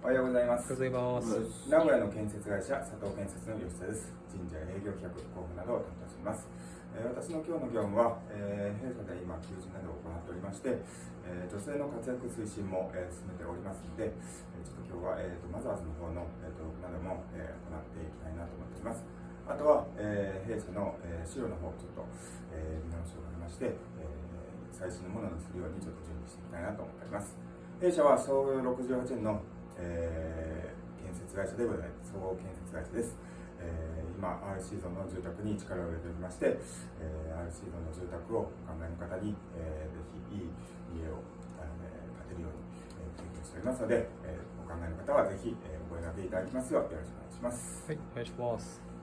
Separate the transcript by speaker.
Speaker 1: おはようございます。
Speaker 2: おはようございます。
Speaker 1: 名古屋の建設会社佐藤建設の吉田です。人事や営業企画、広報などを担当しています。私の今日の業務は、弊社で今求人などを行っておりまして、女性の活躍推進も、進めておりますので、ちょっと今日は、マザーズの方の、登録なども、行っていきたいなと思っております。あとは、弊社の、資料の方をちょっと、見直しをかけまして、最新のものにするようにちょっと準備していきたいなと思っております。弊社は創業68年の建設会社でございます。総合建設会社です。今 RC ゾーンの住宅に力を入れておりまして、RC ゾーンの住宅をお考えの方に、ぜひいい家を、建てるように、提供しておりますので、お考えの方はぜひ、お声掛けいただきますようよろしくお願いします。
Speaker 2: はい、お願いします。